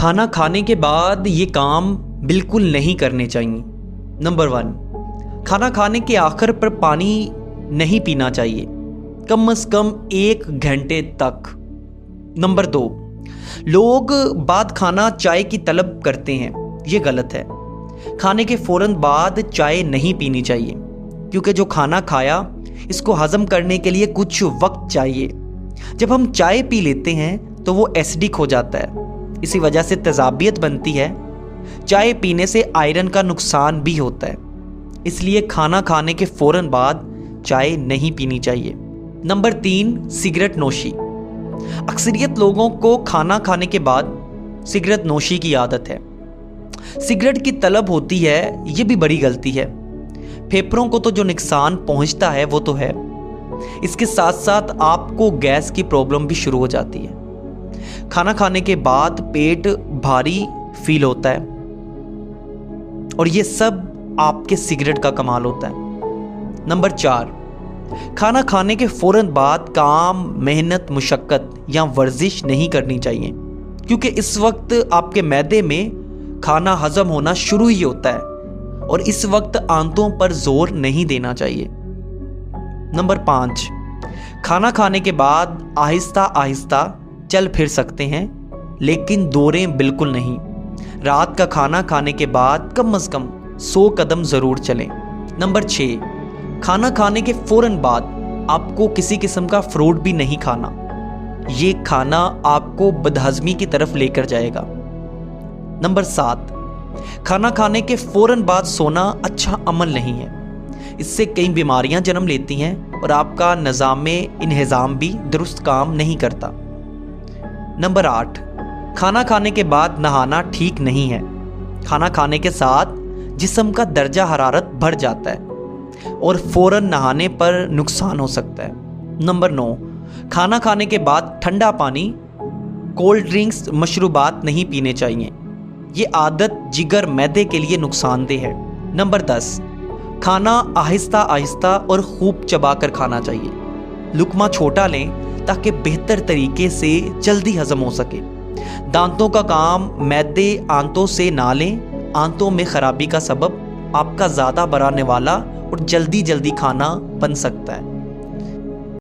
खाना खाने के बाद ये काम बिल्कुल नहीं करने चाहिए। नंबर 1, खाना खाने के आखिर पर पानी नहीं पीना चाहिए, कम से कम 1 घंटे तक। नंबर 2, लोग बाद खाना चाय की तलब करते हैं, ये गलत है। खाने के फ़ौरन बाद चाय नहीं पीनी चाहिए, क्योंकि जो खाना खाया इसको हज़म करने के लिए कुछ वक्त चाहिए। जब हम चाय पी लेते हैं तो वो एसिडिक हो जाता है, इसी वजह से तेज़ाबियत बनती है। चाय पीने से आयरन का नुकसान भी होता है, इसलिए खाना खाने के फ़ौरन बाद चाय नहीं पीनी चाहिए। नंबर 3, सिगरेट नोशी। अक्सरियत लोगों को खाना खाने के बाद सिगरेट नोशी की आदत है। सिगरेट की तलब होती है, ये भी बड़ी गलती है। फेफड़ों को तो जो नुकसान पहुंचता है वो तो है, इसके साथ साथ आपको गैस की प्रॉब्लम भी शुरू हो जाती है। खाना खाने के बाद पेट भारी फील होता है और ये सब आपके सिगरेट का कमाल होता है। नंबर 4, खाना खाने के फ़ौरन बाद काम, मेहनत, मुशक्क़त या वर्जिश नहीं करनी चाहिए, क्योंकि इस वक्त आपके मैदे में खाना हज़म होना शुरू ही होता है और इस वक्त आंतों पर जोर नहीं देना चाहिए। नंबर 5, खाना खाने के बाद आहिस्ता आहिस्ता चल फिर सकते हैं, लेकिन दौड़ें बिल्कुल नहीं। रात का खाना खाने के बाद कम से कम 100 कदम ज़रूर चलें। नंबर 6, खाना खाने के फ़ौरन बाद आपको किसी किस्म का फ्रूट भी नहीं खाना, ये खाना आपको बदहज़मी की तरफ लेकर जाएगा। नंबर 7, खाना खाने के फ़ौरन बाद सोना अच्छा अमल नहीं है, इससे कई बीमारियां जन्म लेती हैं और आपका निज़ाम भी दुरुस्त काम नहीं करता। नंबर 8, खाना खाने के बाद नहाना ठीक नहीं है। खाना खाने के साथ जिस्म का दर्जा हरारत बढ़ जाता है और फ़ौरन नहाने पर नुकसान हो सकता है। नंबर 9, खाना खाने के बाद ठंडा पानी, कोल्ड ड्रिंक्स, मशरूबात नहीं पीने चाहिए, ये आदत जिगर मैदे के लिए नुकसानदेह है। नंबर 10, खाना आहिस्ता आहिस्ता और खूब चबाकर खाना चाहिए। लुकमा छोटा लें ताकि बेहतर तरीके से जल्दी हजम हो सके। दांतों का काम मैदे आंतों से ना लें, आंतों में खराबी का सबब आपका ज़्यादा बढ़ाने वाला और जल्दी खाना बन सकता है।